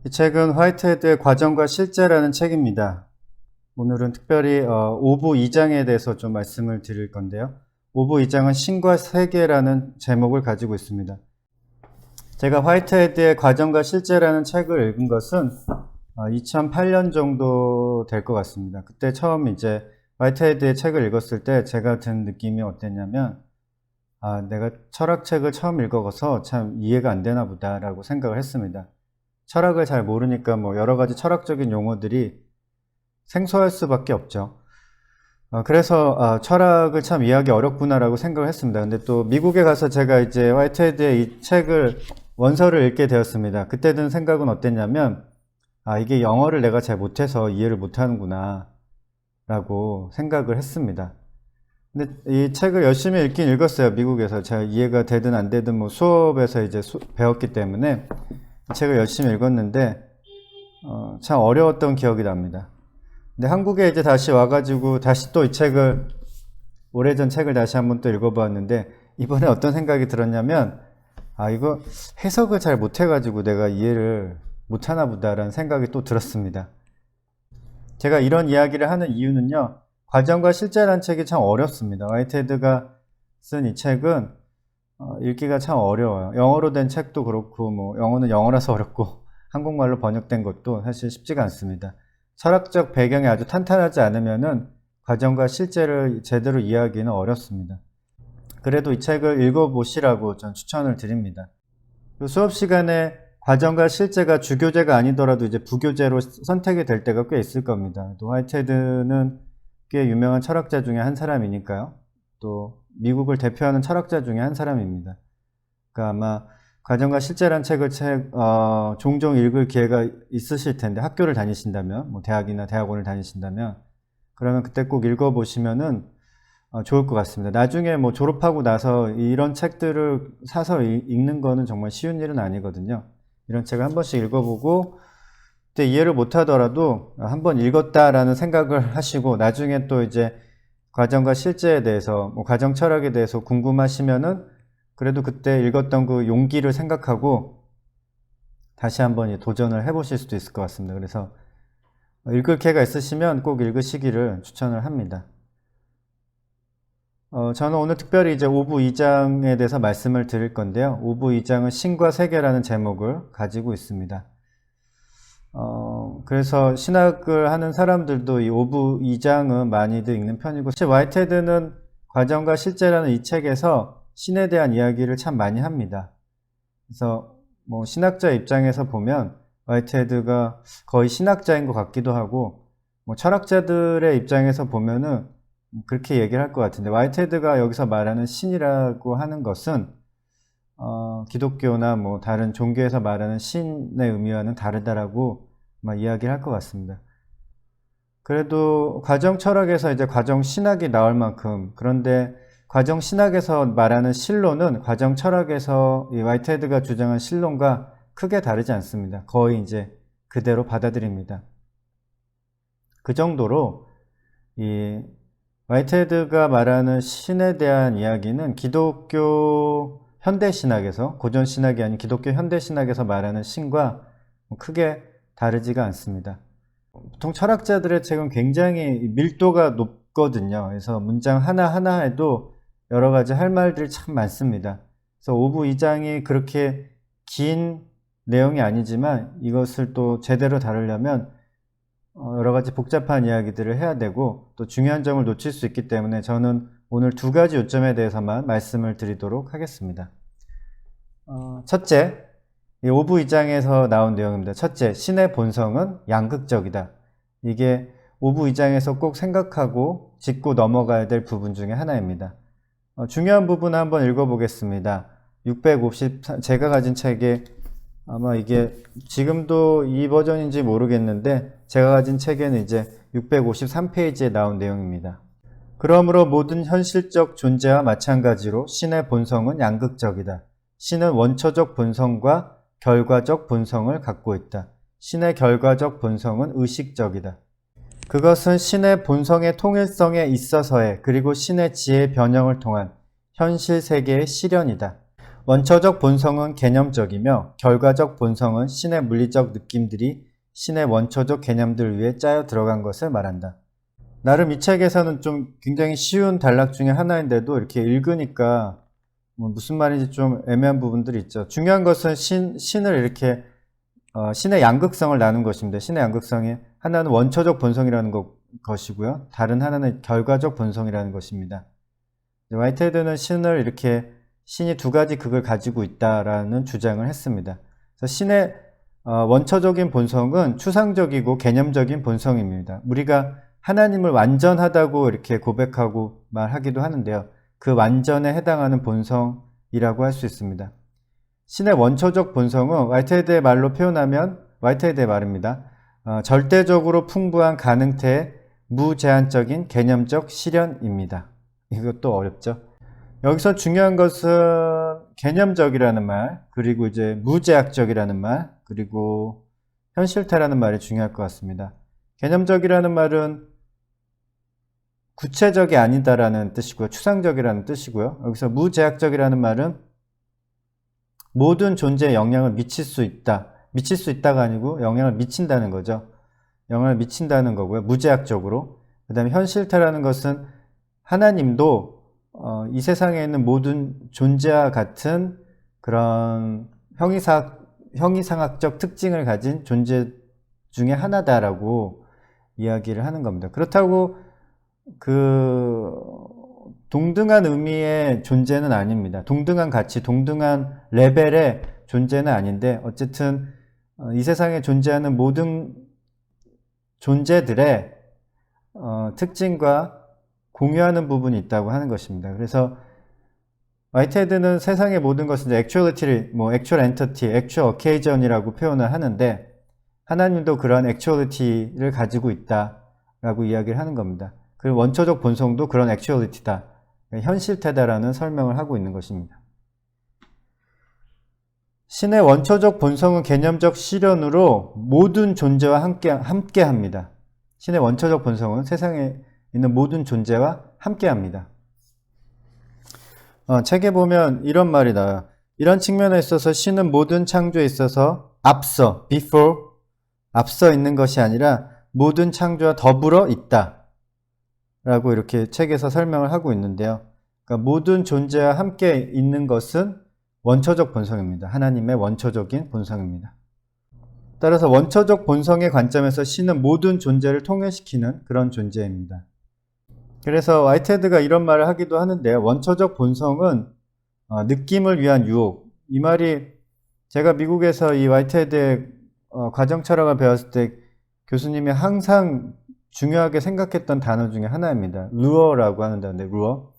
이 책은 화이트헤드의 과정과 실제라는 책입니다. 오늘은 특별히 5부 2장에 대해서 좀 말씀을 드릴 건데요. 5부 2장은 신과 세계라는 제목을 가지고 있습니다. 제가 화이트헤드의 과정과 실제라는 책을 읽은 것은 2008년 정도 될 것 같습니다. 그때 처음 이제 화이트헤드의 책을 읽었을 때 제가 든 느낌이 어땠냐면 내가 철학책을 처음 읽어서 참 이해가 안 되나 보다라고 생각을 했습니다. 철학을 잘 모르니까 여러 가지 철학적인 용어들이 생소할 수밖에 없죠. 그래서 철학을 참 이해하기 어렵구나라고 생각을 했습니다. 근데 또 미국에 가서 제가 이제 화이트헤드의 이 책을 원서를 읽게 되었습니다. 그때 든 생각은 어땠냐면 이게 영어를 내가 잘 못해서 이해를 못하는구나 라고 생각을 했습니다. 근데 이 책을 열심히 읽긴 읽었어요. 미국에서 제가 이해가 되든 안 되든 수업에서 이제 배웠기 때문에 이 책을 열심히 읽었는데 참 어려웠던 기억이 납니다. 근데 한국에 이제 다시 와가지고 다시 또 이 책을 오래전 책을 다시 한번 또 읽어보았는데 이번에 어떤 생각이 들었냐면 이거 해석을 잘 못해가지고 내가 이해를 못하나 보다라는 생각이 또 들었습니다. 제가 이런 이야기를 하는 이유는요, 과정과 실제라는 책이 참 어렵습니다. 화이트헤드가 쓴 이 책은 읽기가 참 어려워요. 영어로 된 책도 그렇고 영어는 영어라서 어렵고 한국말로 번역된 것도 사실 쉽지가 않습니다. 철학적 배경이 아주 탄탄하지 않으면은 과정과 실제를 제대로 이해하기는 어렵습니다. 그래도 이 책을 읽어보시라고 전 추천을 드립니다. 수업 시간에 과정과 실제가 주교재가 아니더라도 이제 부교재로 선택이 될 때가 꽤 있을 겁니다. 또 화이트헤드는 꽤 유명한 철학자 중에 한 사람이니까요. 또 미국을 대표하는 철학자 중에 한 사람입니다. 그러니까 아마 과정과 실제란 책을 종종 읽을 기회가 있으실 텐데, 학교를 다니신다면, 대학이나 대학원을 다니신다면, 그러면 그때 꼭 읽어보시면은 좋을 것 같습니다. 나중에 졸업하고 나서 이런 책들을 사서 읽는 거는 정말 쉬운 일은 아니거든요. 이런 책을 한 번씩 읽어보고 그때 이해를 못하더라도 한번 읽었다라는 생각을 하시고 나중에 또 이제 과정과 실제에 대해서 과정 철학에 대해서 궁금하시면은 그래도 그때 읽었던 그 용기를 생각하고 다시 한번 도전을 해보실 수도 있을 것 같습니다. 그래서 읽을 기회가 있으시면 꼭 읽으시기를 추천을 합니다. 저는 오늘 특별히 이제 5부 2장에 대해서 말씀을 드릴 건데요. 5부 2장은 신과 세계라는 제목을 가지고 있습니다. 그래서 신학을 하는 사람들도 이 5부 2장은 많이들 읽는 편이고, 사실 화이트헤드는 과정과 실제라는 이 책에서 신에 대한 이야기를 참 많이 합니다. 그래서 신학자 입장에서 보면 화이트헤드가 거의 신학자인 것 같기도 하고, 철학자들의 입장에서 보면은 그렇게 얘기를 할 것 같은데, 화이트헤드가 여기서 말하는 신이라고 하는 것은 기독교나 다른 종교에서 말하는 신의 의미와는 다르다라고 이야기를 할 것 같습니다. 그래도 과정 철학에서 이제 과정 신학이 나올 만큼, 그런데 과정 신학에서 말하는 신론은 과정 철학에서 이 화이트헤드가 주장한 신론과 크게 다르지 않습니다. 거의 이제 그대로 받아들입니다. 그 정도로 이 화이트헤드가 말하는 신에 대한 이야기는 기독교 현대신학에서, 고전신학이 아닌 기독교 현대신학에서 말하는 신과 크게 다르지가 않습니다. 보통 철학자들의 책은 굉장히 밀도가 높거든요. 그래서 문장 하나하나에도 여러 가지 할 말들이 참 많습니다. 그래서 5부 2장이 그렇게 긴 내용이 아니지만 이것을 또 제대로 다루려면 여러 가지 복잡한 이야기들을 해야 되고 또 중요한 점을 놓칠 수 있기 때문에 저는 오늘 두 가지 요점에 대해서만 말씀을 드리도록 하겠습니다. 첫째, 이 5부 2장에서 나온 내용입니다. 첫째, 신의 본성은 양극적이다. 이게 5부 2장에서 꼭 생각하고 짚고 넘어가야 될 부분 중에 하나입니다. 중요한 부분을 한번 읽어보겠습니다. 제가 가진 책에 아마 이게 지금도 이 버전인지 모르겠는데 제가 가진 책에는 이제 653페이지에 나온 내용입니다. 그러므로 모든 현실적 존재와 마찬가지로 신의 본성은 양극적이다. 신은 원초적 본성과 결과적 본성을 갖고 있다. 신의 결과적 본성은 의식적이다. 그것은 신의 본성의 통일성에 있어서의, 그리고 신의 지혜의 변형을 통한 현실 세계의 실현이다. 원초적 본성은 개념적이며 결과적 본성은 신의 물리적 느낌들이 신의 원초적 개념들 위에 짜여 들어간 것을 말한다. 나름 이 책에서는 좀 굉장히 쉬운 단락 중에 하나인데도 이렇게 읽으니까 무슨 말인지 좀 애매한 부분들이 있죠. 중요한 것은 신을 이렇게 신의 양극성을 나눈 것입니다. 신의 양극성이 하나는 원초적 본성이라는 것이고요. 다른 하나는 결과적 본성이라는 것입니다. 화이트헤드는 신을 이렇게 신이 두 가지 극을 가지고 있다라는 주장을 했습니다. 그래서 신의 원초적인 본성은 추상적이고 개념적인 본성입니다. 우리가 하나님을 완전하다고 이렇게 고백하고 말하기도 하는데요. 그 완전에 해당하는 본성이라고 할 수 있습니다. 신의 원초적 본성은 화이트헤드의 말로 표현하면 화이트헤드의 말입니다. 절대적으로 풍부한 가능태의 무제한적인 개념적 실현입니다. 이것도 어렵죠. 여기서 중요한 것은 개념적이라는 말, 그리고 이제 무제약적이라는 말, 그리고 현실태라는 말이 중요할 것 같습니다. 개념적이라는 말은 구체적이 아니다라는 뜻이고요. 추상적이라는 뜻이고요. 여기서 무제약적이라는 말은 모든 존재에 영향을 미칠 수 있다. 미칠 수 있다가 아니고 영향을 미친다는 거죠. 영향을 미친다는 거고요. 무제약적으로. 그 다음에 현실태라는 것은 하나님도 이 세상에 있는 모든 존재와 같은 그런 형이상학적 특징을 가진 존재 중에 하나다라고 이야기를 하는 겁니다. 그렇다고 동등한 의미의 존재는 아닙니다. 동등한 가치, 동등한 레벨의 존재는 아닌데 어쨌든 이 세상에 존재하는 모든 존재들의 특징과 공유하는 부분이 있다고 하는 것입니다. 그래서 화이트헤드는 세상의 모든 것은 actuality를 actual entity, actual occasion이라고 표현을 하는데 하나님도 그런 actuality를 가지고 있다라고 이야기를 하는 겁니다. 그리고 원초적 본성도 그런 actuality다, 현실태다라는 설명을 하고 있는 것입니다. 신의 원초적 본성은 개념적 실현으로 모든 존재와 함께합니다. 신의 원초적 본성은 세상에 있는 모든 존재와 함께합니다. 책에 보면 이런 말이 나와요. 이런 측면에 있어서 신은 모든 창조에 있어서 before, 앞서 있는 것이 아니라 모든 창조와 더불어 있다 라고 이렇게 책에서 설명을 하고 있는데요. 그러니까 모든 존재와 함께 있는 것은 원초적 본성입니다. 하나님의 원초적인 본성입니다. 따라서 원초적 본성의 관점에서 신은 모든 존재를 통일시키는 그런 존재입니다. 그래서 화이트헤드가 이런 말을 하기도 하는데요. 원초적 본성은 느낌을 위한 유혹. 이 말이 제가 미국에서 이 화이트헤드의 과정 철학을 배웠을 때 교수님이 항상 중요하게 생각했던 단어 중에 하나입니다. 루어라고 하는 단어인데 루어.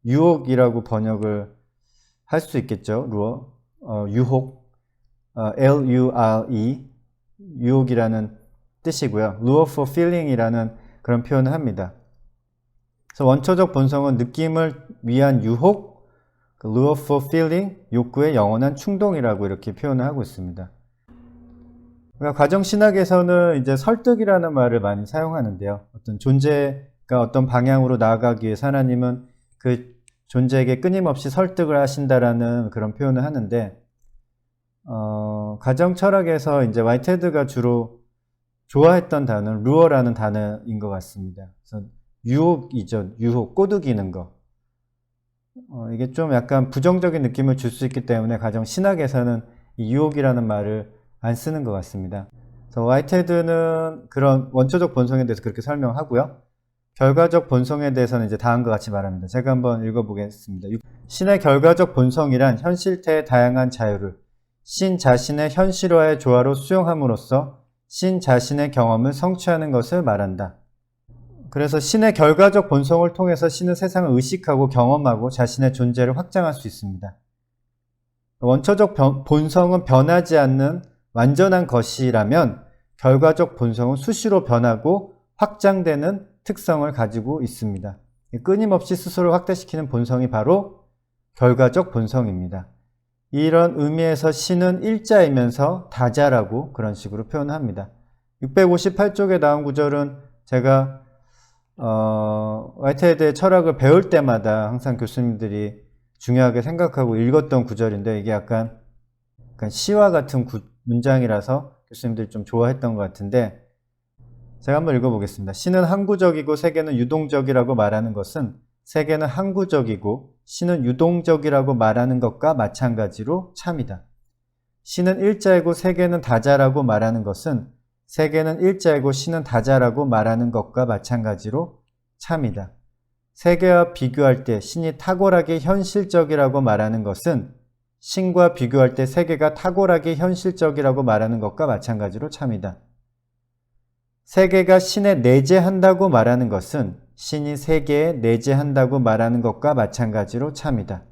유혹이라고 번역을 할 수 있겠죠. 루어. 유혹. L-U-R-E. 유혹이라는 뜻이고요. lure for feeling이라는 그런 표현을 합니다. 그래서 원초적 본성은 느낌을 위한 유혹, lure for feeling, 욕구의 영원한 충동이라고 이렇게 표현을 하고 있습니다. 그러니까 과정신학에서는 이제 설득이라는 말을 많이 사용하는데요. 어떤 존재가 어떤 방향으로 나아가기 위해서 하나님은 그 존재에게 끊임없이 설득을 하신다라는 그런 표현을 하는데, 가정 철학에서 이제 화이트헤드가 주로 좋아했던 단어는 루어라는 단어인 것 같습니다. 그래서 유혹이죠. 유혹, 꼬드기는 거. 이게 좀 약간 부정적인 느낌을 줄 수 있기 때문에 가정 신학에서는 이 유혹이라는 말을 안 쓰는 것 같습니다. 그래서 화이트헤드는 그런 원초적 본성에 대해서 그렇게 설명하고요. 결과적 본성에 대해서는 이제 다음과 같이 말합니다. 제가 한번 읽어보겠습니다. 신의 결과적 본성이란 현실태의 다양한 자유를 신 자신의 현실화의 조화로 수용함으로써 신 자신의 경험을 성취하는 것을 말한다. 그래서 신의 결과적 본성을 통해서 신은 세상을 의식하고 경험하고 자신의 존재를 확장할 수 있습니다. 원초적 본성은 변하지 않는 완전한 것이라면 결과적 본성은 수시로 변하고 확장되는 특성을 가지고 있습니다. 끊임없이 스스로를 확대시키는 본성이 바로 결과적 본성입니다. 이런 의미에서 신은 일자이면서 다자라고 그런 식으로 표현합니다. 658쪽에 나온 구절은 제가 화이트헤드의 철학을 배울 때마다 항상 교수님들이 중요하게 생각하고 읽었던 구절인데 이게 약간 시와 같은 문장이라서 교수님들이 좀 좋아했던 것 같은데 제가 한번 읽어보겠습니다. 신은 항구적이고 세계는 유동적이라고 말하는 것은 세계는 항구적이고 신은 유동적이라고 말하는 것과 마찬가지로 참이다. 신은 일자이고 세계는 다자라고 말하는 것은 세계는 일자이고 신은 다자라고 말하는 것과 마찬가지로 참이다. 세계와 비교할 때 신이 탁월하게 현실적이라고 말하는 것은 신과 비교할 때 세계가 탁월하게 현실적이라고 말하는 것과 마찬가지로 참이다. 세계가 신에 내재한다고 말하는 것은 신이 세계에 내재한다고 말하는 것과 마찬가지로 참이다.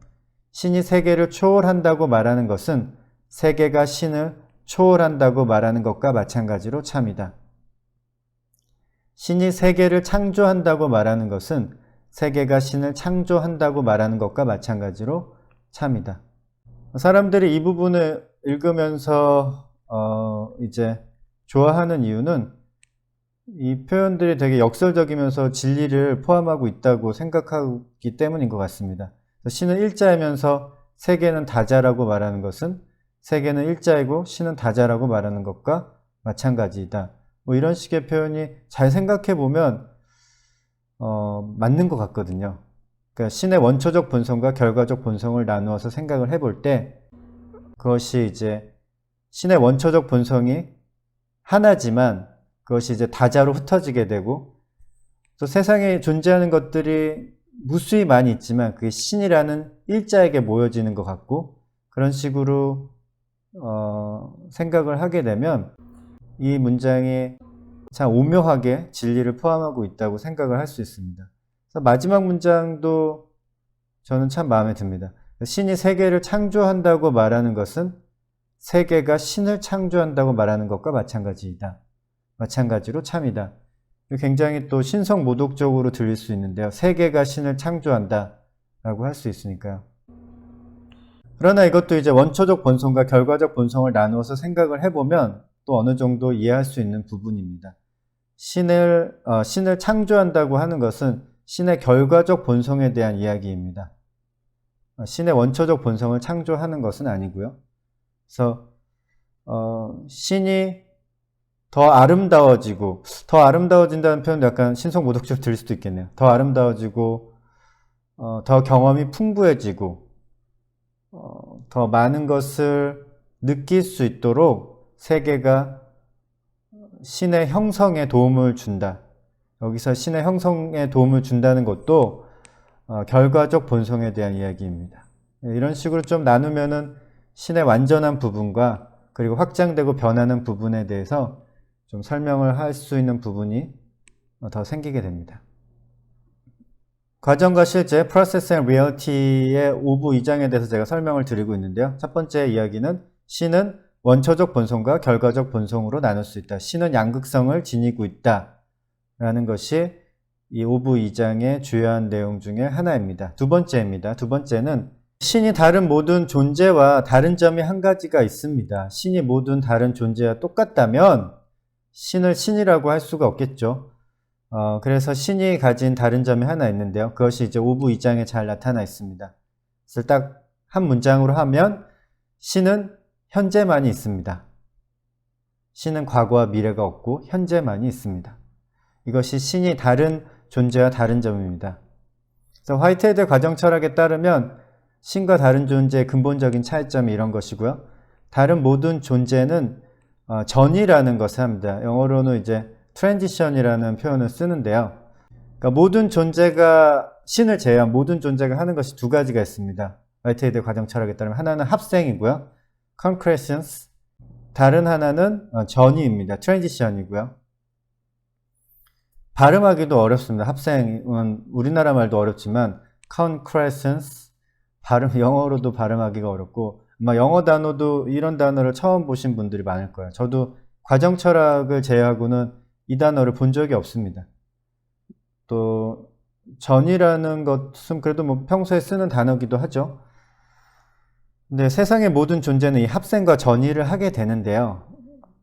신이 세계를 초월한다고 말하는 것은 세계가 신을 초월한다고 말하는 것과 마찬가지로 참이다. 신이 세계를 창조한다고 말하는 것은 세계가 신을 창조한다고 말하는 것과 마찬가지로 참이다. 사람들이 이 부분을 읽으면서 이제 좋아하는 이유는 이 표현들이 되게 역설적이면서 진리를 포함하고 있다고 생각하기 때문인 것 같습니다. 신은 일자이면서 세계는 다자라고 말하는 것은 세계는 일자이고 신은 다자라고 말하는 것과 마찬가지이다. 뭐 이런 식의 표현이 잘 생각해 보면 맞는 것 같거든요. 그러니까 신의 원초적 본성과 결과적 본성을 나누어서 생각을 해볼 때 그것이 이제 신의 원초적 본성이 하나지만 그것이 이제 다자로 흩어지게 되고 또 세상에 존재하는 것들이 무수히 많이 있지만 그게 신이라는 일자에게 모여지는 것 같고 그런 식으로 생각을 하게 되면 이 문장이 참 오묘하게 진리를 포함하고 있다고 생각을 할 수 있습니다. 그래서 마지막 문장도 저는 참 마음에 듭니다. 신이 세계를 창조한다고 말하는 것은 세계가 신을 창조한다고 말하는 것과 마찬가지이다. 마찬가지로 참이다. 굉장히 또 신성모독적으로 들릴 수 있는데요. 세계가 신을 창조한다 라고 할 수 있으니까요. 그러나 이것도 이제 원초적 본성과 결과적 본성을 나누어서 생각을 해보면 또 어느 정도 이해할 수 있는 부분입니다. 신을 창조한다고 하는 것은 신의 결과적 본성에 대한 이야기입니다. 신의 원초적 본성을 창조하는 것은 아니고요. 그래서 신이 더 아름다워진다는 표현도 약간 신성모독적으로 들릴 수도 있겠네요. 더 아름다워지고 더 경험이 풍부해지고 더 많은 것을 느낄 수 있도록 세계가 신의 형성에 도움을 준다. 여기서 신의 형성에 도움을 준다는 것도 결과적 본성에 대한 이야기입니다. 이런 식으로 좀 나누면은 신의 완전한 부분과 그리고 확장되고 변하는 부분에 대해서 좀 설명을 할 수 있는 부분이 더 생기게 됩니다. 과정과 실제, Process and Reality의 5부 2장에 대해서 제가 설명을 드리고 있는데요. 첫 번째 이야기는 신은 원초적 본성과 결과적 본성으로 나눌 수 있다. 신은 양극성을 지니고 있다. 라는 것이 이 5부 2장의 주요한 내용 중에 하나입니다. 두 번째입니다. 두 번째는 신이 다른 모든 존재와 다른 점이 한 가지가 있습니다. 신이 모든 다른 존재와 똑같다면 신을 신이라고 할 수가 없겠죠. 그래서 신이 가진 다른 점이 하나 있는데요. 그것이 이제 5부 2장에 잘 나타나 있습니다. 그래서 딱 한 문장으로 하면 신은 현재만이 있습니다. 신은 과거와 미래가 없고 현재만이 있습니다. 이것이 신이 다른 존재와 다른 점입니다. 그래서 화이트헤드 과정 철학에 따르면 신과 다른 존재의 근본적인 차이점이 이런 것이고요. 다른 모든 존재는 전이라는 것을 합니다. 영어로는 이제 transition이라는 표현을 쓰는데요. 그러니까 모든 존재가 신을 제외한 모든 존재가 하는 것이 두 가지가 있습니다. 화이트헤드 과정 철학에 따르면 하나는 합생이고요. concrescence. 다른 하나는 전이입니다. transition이고요. 발음하기도 어렵습니다. 합생은 우리나라 말도 어렵지만 concrescence 영어로도 발음하기가 어렵고 아마 영어 단어도 이런 단어를 처음 보신 분들이 많을 거예요. 저도 과정 철학을 제외하고는 이 단어를 본 적이 없습니다. 또 전이라는 것은 그래도 뭐 평소에 쓰는 단어기도 하죠. 근데 세상의 모든 존재는 이 합생과 전이를 하게 되는데요.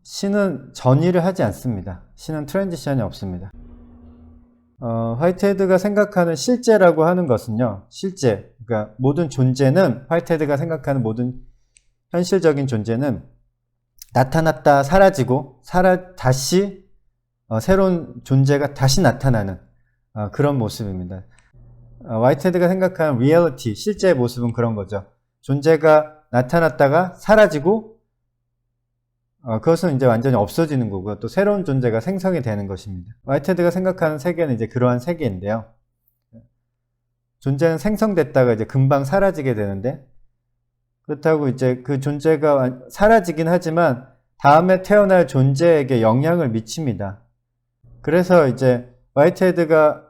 신은 전이를 하지 않습니다. 신은 트랜지션이 없습니다. 화이트헤드가 생각하는 실제라고 하는 것은요, 실제, 그러니까 모든 존재는, 화이트헤드가 생각하는 모든 현실적인 존재는 나타났다 사라지고, 다시, 새로운 존재가 다시 나타나는, 그런 모습입니다. 화이트헤드가 생각하는 리얼리티, 실제의 모습은 그런 거죠. 존재가 나타났다가 사라지고, 그것은 이제 완전히 없어지는 거고요. 또 새로운 존재가 생성이 되는 것입니다. 화이트헤드가 생각하는 세계는 이제 그러한 세계인데요. 존재는 생성됐다가 이제 금방 사라지게 되는데, 그렇다고 이제 그 존재가 사라지긴 하지만 다음에 태어날 존재에게 영향을 미칩니다. 그래서 이제 화이트헤드가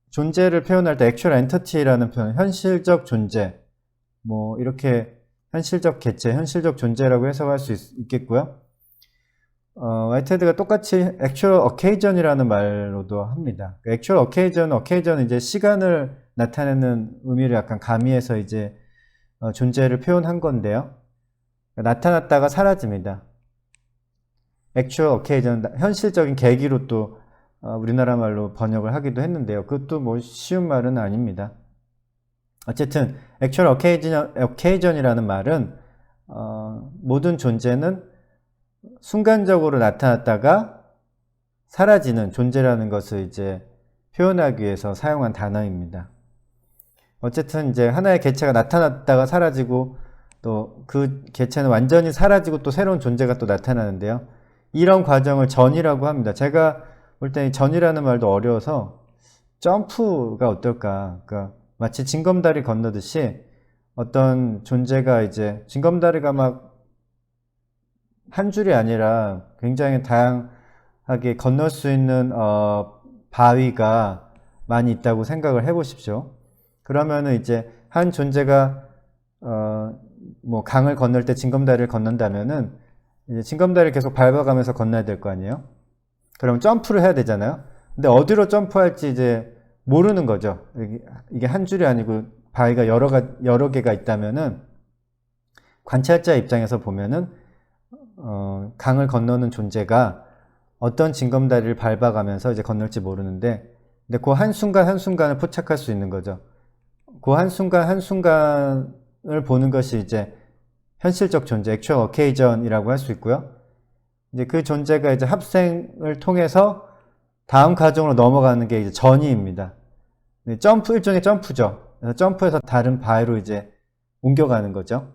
존재를 표현할 때 actual entity라는 표현, 현실적 존재, 뭐 이렇게 현실적 개체, 현실적 존재라고 해석할 수 있겠고요. 화이트헤드가 똑같이 actual occasion이라는 말로도 합니다. actual occasion은 이제 시간을 나타내는 의미를 약간 가미해서 이제 존재를 표현한 건데요. 나타났다가 사라집니다. actual occasion, 현실적인 계기로 또 우리나라 말로 번역을 하기도 했는데요. 그것도 뭐 쉬운 말은 아닙니다. 어쨌든 actual occasion이라는 말은 모든 존재는 순간적으로 나타났다가 사라지는 존재라는 것을 이제 표현하기 위해서 사용한 단어입니다. 어쨌든 이제 하나의 개체가 나타났다가 사라지고 또 그 개체는 완전히 사라지고 또 새로운 존재가 또 나타나는데요. 이런 과정을 전이라고 합니다. 제가 볼 때 전이라는 말도 어려워서 점프가 어떨까? 그러니까 마치 징검다리 건너듯이 어떤 존재가 이제 징검다리가 막 한 줄이 아니라 굉장히 다양하게 건널 수 있는 바위가 많이 있다고 생각을 해보십시오. 그러면은 이제 한 존재가 뭐 강을 건널 때 징검다리를 건넌다면은 이제 징검다리를 계속 밟아가면서 건너야 될 거 아니에요? 그럼 점프를 해야 되잖아요. 근데 어디로 점프할지 이제 모르는 거죠. 이게 한 줄이 아니고 바위가 여러 개가 있다면은 관찰자 입장에서 보면은 강을 건너는 존재가 어떤 징검다리를 밟아가면서 이제 건널지 모르는데, 근데 그 한순간 한순간을 포착할 수 있는 거죠. 그 한순간 한순간을 보는 것이 이제 현실적 존재, actual occasion이라고 할 수 있고요. 이제 그 존재가 이제 합생을 통해서 다음 과정으로 넘어가는 게 이제 전이입니다. 일종의 점프죠. 그래서 점프해서 다른 바위로 이제 옮겨가는 거죠.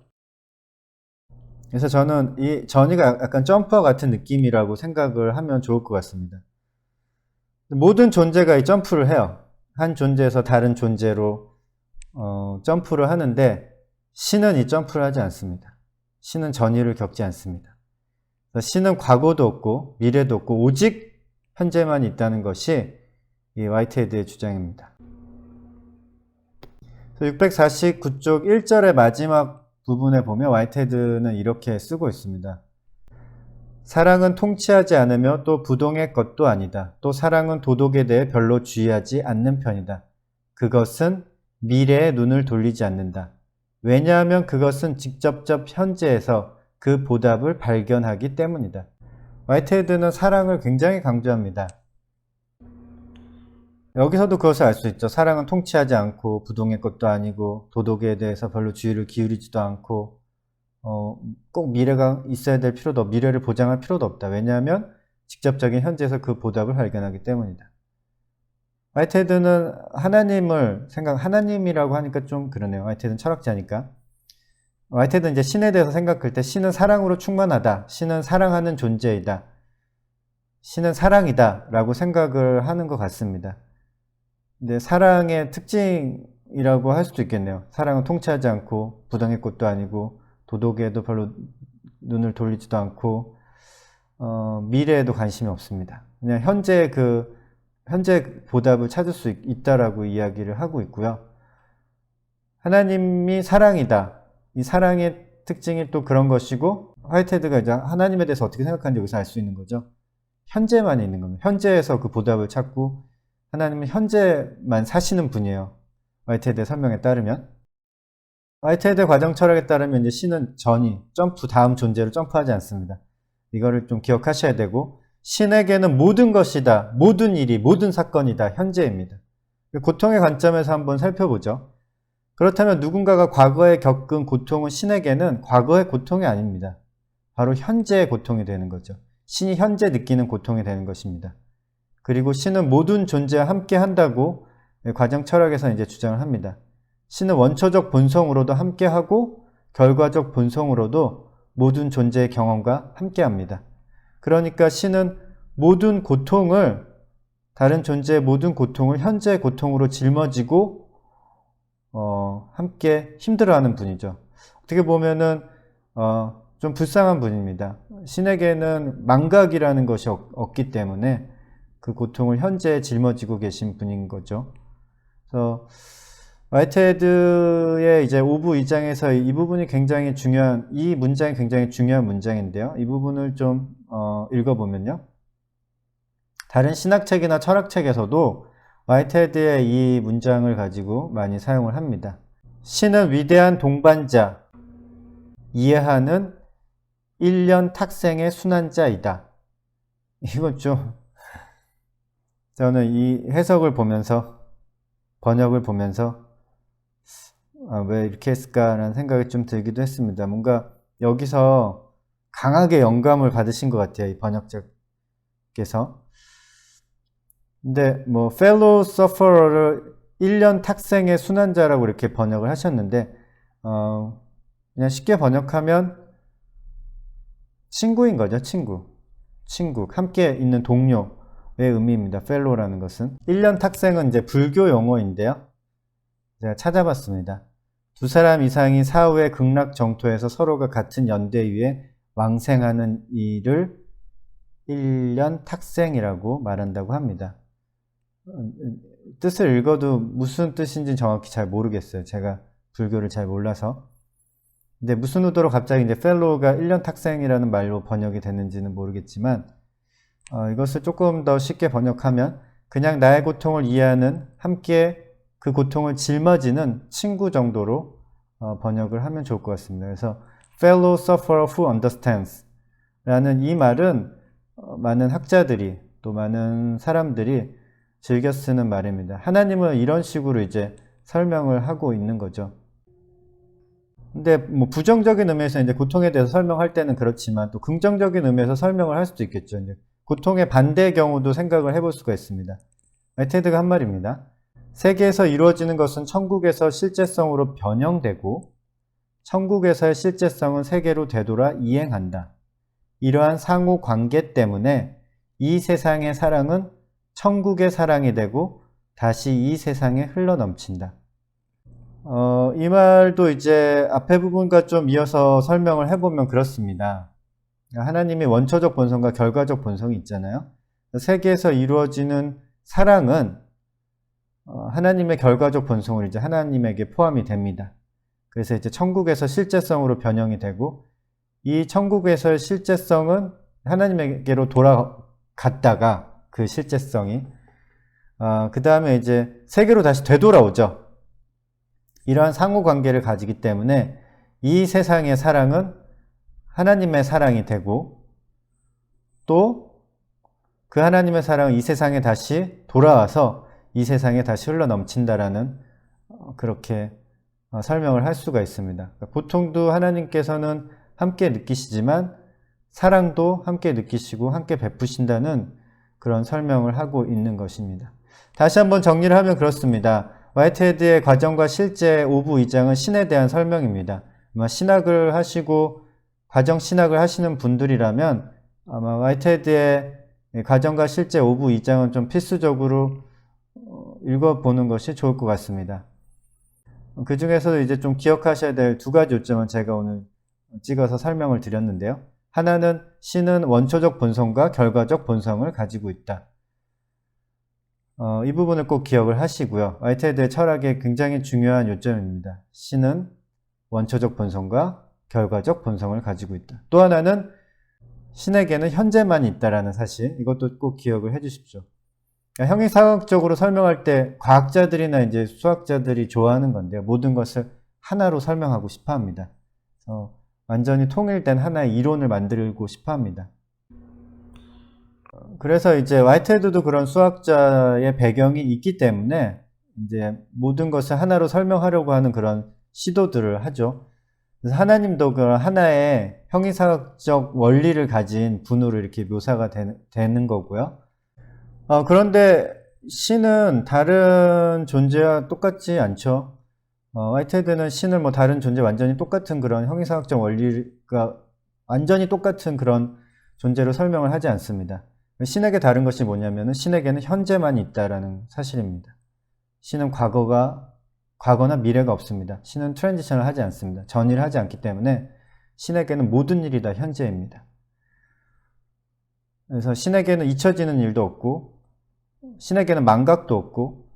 그래서 저는 이 전이가 약간 점프와 같은 느낌이라고 생각을 하면 좋을 것 같습니다. 모든 존재가 이 점프를 해요. 한 존재에서 다른 존재로 점프를 하는데 신은 이 점프를 하지 않습니다. 신은 전이를 겪지 않습니다. 신은 과거도 없고 미래도 없고 오직 현재만 있다는 것이 이 화이트헤드의 주장입니다. 649쪽 1절의 마지막 부분에 보면 화이트헤드는 이렇게 쓰고 있습니다. 사랑은 통치하지 않으며 또 부동의 것도 아니다. 또 사랑은 도덕에 대해 별로 주의하지 않는 편이다. 그것은 미래에 눈을 돌리지 않는다. 왜냐하면 그것은 직접적 현재에서 그 보답을 발견하기 때문이다. 화이트헤드는 사랑을 굉장히 강조합니다. 여기서도 그것을 알 수 있죠. 사랑은 통치하지 않고 부동의 것도 아니고 도덕에 대해서 별로 주의를 기울이지도 않고 꼭 미래가 있어야 될 필요도 없고 미래를 보장할 필요도 없다. 왜냐하면 직접적인 현재에서 그 보답을 발견하기 때문이다. 화이트헤드는 하나님이라고 하니까 좀 그러네요. 화이트헤드는 철학자니까. 화이트헤드는 이제 신에 대해서 생각할 때 신은 사랑으로 충만하다. 신은 사랑하는 존재이다. 신은 사랑이다. 라고 생각을 하는 것 같습니다. 근데 사랑의 특징이라고 할 수도 있겠네요. 사랑은 통치하지 않고 부당의 것도 아니고 도덕에도 별로 눈을 돌리지도 않고 미래에도 관심이 없습니다. 그냥 현재 보답을 찾을 수 있다라고 이야기를 하고 있고요. 하나님이 사랑이다. 이 사랑의 특징이 또 그런 것이고 화이트헤드가 이제 하나님에 대해서 어떻게 생각하는지 여기서 알 수 있는 거죠. 현재만 있는 겁니다. 현재에서 그 보답을 찾고 하나님은 현재만 사시는 분이에요. 화이트헤드의 설명에 따르면. 화이트헤드의 과정 철학에 따르면 이제 신은 다음 존재로 점프하지 않습니다. 이거를 좀 기억하셔야 되고 신에게는 모든 것이다, 모든 일이, 모든 사건이다, 현재입니다. 고통의 관점에서 한번 살펴보죠. 그렇다면 누군가가 과거에 겪은 고통은 신에게는 과거의 고통이 아닙니다. 바로 현재의 고통이 되는 거죠. 신이 현재 느끼는 고통이 되는 것입니다. 그리고 신은 모든 존재와 함께 한다고 과정 철학에서 이제 주장을 합니다. 신은 원초적 본성으로도 함께하고 결과적 본성으로도 모든 존재의 경험과 함께합니다. 그러니까 신은 모든 고통을, 다른 존재의 모든 고통을 현재의 고통으로 짊어지고 함께 힘들어하는 분이죠. 어떻게 보면은 좀 불쌍한 분입니다. 신에게는 망각이라는 것이 없기 때문에 그 고통을 현재에 짊어지고 계신 분인 거죠. 그래서 화이트헤드의 이제 5부 2장에서 이 부분이 굉장히 중요한, 이 문장이 굉장히 중요한 문장인데요. 이 부분을 좀 읽어보면요. 다른 신학책이나 철학책에서도 화이트헤드의 이 문장을 가지고 많이 사용을 합니다. 신은 위대한 동반자, 이해하는 1년 탁생의 순환자이다. 이건 좀 저는 이 해석을 보면서, 번역을 보면서 왜 이렇게 했을까라는 생각이 좀 들기도 했습니다. 뭔가 여기서 강하게 영감을 받으신 것 같아요, 이 번역자께서. 근데 뭐 fellow sufferer를 1년 탁생의 순환자라고 이렇게 번역을 하셨는데 그냥 쉽게 번역하면 친구인 거죠. 친구, 함께 있는 동료의 의미입니다. fellow라는 것은. 1년 탁생은 이제 불교 용어인데요. 제가 찾아봤습니다. 두 사람 이상이 사후의 극락 정토에서 서로가 같은 연대 위에 왕생하는 일을 1년 탁생이라고 말한다고 합니다. 뜻을 읽어도 무슨 뜻인지 정확히 잘 모르겠어요. 제가 불교를 잘 몰라서. 근데 무슨 의도로 갑자기 이제 fellow가 1년 탁생이라는 말로 번역이 됐는지는 모르겠지만 이것을 조금 더 쉽게 번역하면 그냥 나의 고통을 이해하는, 함께 그 고통을 짊어지는 친구 정도로 번역을 하면 좋을 것 같습니다. 그래서 fellow sufferer who understands 라는 이 말은 많은 학자들이, 또 많은 사람들이 즐겨 쓰는 말입니다. 하나님은 이런 식으로 이제 설명을 하고 있는 거죠. 근데 뭐 부정적인 의미에서 이제 고통에 대해서 설명할 때는 그렇지만 또 긍정적인 의미에서 설명을 할 수도 있겠죠. 이제 고통의 반대의 경우도 생각을 해볼 수가 있습니다. 화이트헤드가 한 말입니다. 세계에서 이루어지는 것은 천국에서 실제성으로 변형되고 천국에서의 실제성은 세계로 되돌아 이행한다. 이러한 상호 관계 때문에 이 세상의 사랑은 천국의 사랑이 되고 다시 이 세상에 흘러넘친다. 이 말도 이제 앞에 부분과 좀 이어서 설명을 해보면 그렇습니다. 하나님이 원초적 본성과 결과적 본성이 있잖아요. 세계에서 이루어지는 사랑은 하나님의 결과적 본성을 이제 하나님에게 포함이 됩니다. 그래서 이제 천국에서 실제성으로 변형이 되고 이 천국에서의 실제성은 하나님에게로 돌아갔다가 그 실제성이 그 다음에 이제 세계로 다시 되돌아오죠. 이러한 상호관계를 가지기 때문에 이 세상의 사랑은 하나님의 사랑이 되고 또 그 하나님의 사랑은 이 세상에 다시 돌아와서 이 세상에 다시 흘러넘친다라는 그렇게 설명을 할 수가 있습니다. 고통도 하나님께서는 함께 느끼시지만 사랑도 함께 느끼시고 함께 베푸신다는 그런 설명을 하고 있는 것입니다. 다시 한번 정리를 하면 그렇습니다. 화이트헤드의 과정과 실제 5부 2장은 신에 대한 설명입니다. 아마 신학을 하시고 과정 신학을 하시는 분들이라면 아마 화이트헤드의 과정과 실제 5부 2장은 좀 필수적으로 읽어보는 것이 좋을 것 같습니다. 그 중에서도 이제 좀 기억하셔야 될 두 가지 요점은 제가 오늘 찍어서 설명을 드렸는데요. 하나는 신은 원초적 본성과 결과적 본성을 가지고 있다. 이 부분을 꼭 기억을 하시고요. 화이트헤드의 철학의 굉장히 중요한 요점입니다. 신은 원초적 본성과 결과적 본성을 가지고 있다. 또 하나는 신에게는 현재만 있다라는 사실, 이것도 꼭 기억을 해주십시오. 형이상학적으로 설명할 때 과학자들이나 이제 수학자들이 좋아하는 건데요. 모든 것을 하나로 설명하고 싶어 합니다. 완전히 통일된 하나의 이론을 만들고 싶어 합니다. 그래서 이제 화이트헤드도 그런 수학자의 배경이 있기 때문에 이제 모든 것을 하나로 설명하려고 하는 그런 시도들을 하죠. 그래서 하나님도 그런 하나의 형이상학적 원리를 가진 분으로 이렇게 묘사가 되는 거고요. 그런데 신은 다른 존재와 똑같지 않죠. 화이트헤드는 신을 뭐 다른 존재 완전히 똑같은 그런 형이상학적 원리가 완전히 똑같은 그런 존재로 설명을 하지 않습니다. 신에게 다른 것이 뭐냐면은 신에게는 현재만 있다라는 사실입니다. 신은 과거나 미래가 없습니다. 신은 트랜지션을 하지 않습니다. 전이를 하지 않기 때문에 신에게는 모든 일이 다 현재입니다. 그래서 신에게는 잊혀지는 일도 없고 신에게는 망각도 없고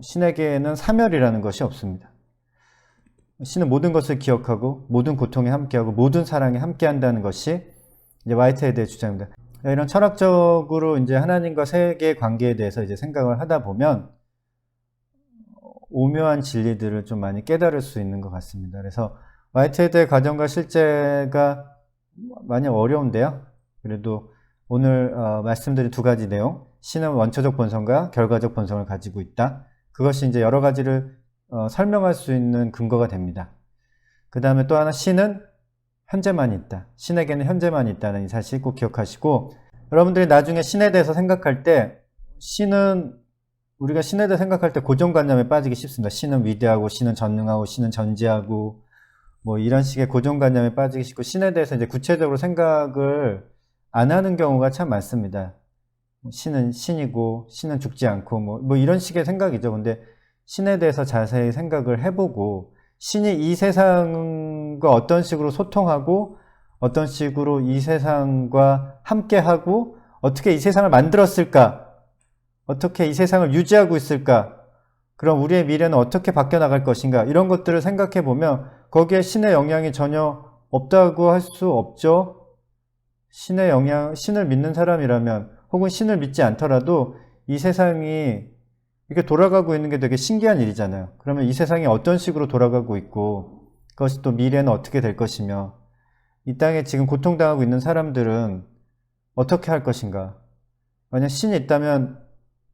신에게는 사멸이라는 것이 없습니다. 신은 모든 것을 기억하고 모든 고통에 함께하고 모든 사랑에 함께한다는 것이 이제 화이트헤드의 주장입니다. 이런 철학적으로 이제 하나님과 세계의 관계에 대해서 이제 생각을 하다 보면 오묘한 진리들을 좀 많이 깨달을 수 있는 것 같습니다. 그래서 화이트헤드의 과정과 실제가 많이 어려운데요. 그래도 오늘 말씀드린 두 가지 내용, 신은 원초적 본성과 결과적 본성을 가지고 있다. 그것이 이제 여러 가지를 설명할 수 있는 근거가 됩니다. 그 다음에 또 하나, 신은 현재만 있다. 신에게는 현재만 있다는 이 사실 꼭 기억하시고, 여러분들이 나중에 신에 대해서 생각할 때 우리가 신에 대해 생각할 때 고정관념에 빠지기 쉽습니다. 신은 위대하고 신은 전능하고 신은 전지하고 뭐 이런 식의 고정관념에 빠지기 쉽고, 신에 대해서 이제 구체적으로 생각을 안 하는 경우가 참 많습니다. 신은 신이고 신은 죽지 않고 뭐 이런 식의 생각이죠. 근데 신에 대해서 자세히 생각을 해보고 신이 이 세상과 어떤 식으로 소통하고 어떤 식으로 이 세상과 함께하고 어떻게 이 세상을 만들었을까, 어떻게 이 세상을 유지하고 있을까, 그럼 우리의 미래는 어떻게 바뀌어나갈 것인가, 이런 것들을 생각해 보면 거기에 신의 영향이 전혀 없다고 할 수 없죠. 신을 믿는 사람이라면, 혹은 신을 믿지 않더라도 이 세상이 이렇게 돌아가고 있는 게 되게 신기한 일이잖아요. 그러면 이 세상이 어떤 식으로 돌아가고 있고 그것이 또 미래는 어떻게 될 것이며 이 땅에 지금 고통당하고 있는 사람들은 어떻게 할 것인가, 만약 신이 있다면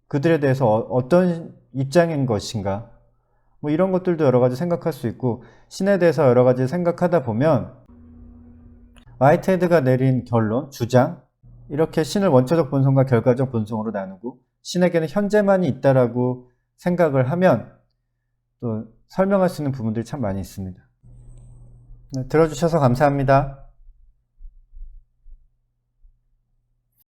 그들에 대해서 어떤 입장인 것인가, 뭐 이런 것들도 여러 가지 생각할 수 있고, 신에 대해서 여러 가지 생각하다 보면 화이트헤드가 내린 결론, 주장, 이렇게 신을 원초적 본성과 결과적 본성으로 나누고 신에게는 현재만이 있다라고 생각을 하면 또 설명할 수 있는 부분들이 참 많이 있습니다. 네, 들어주셔서 감사합니다.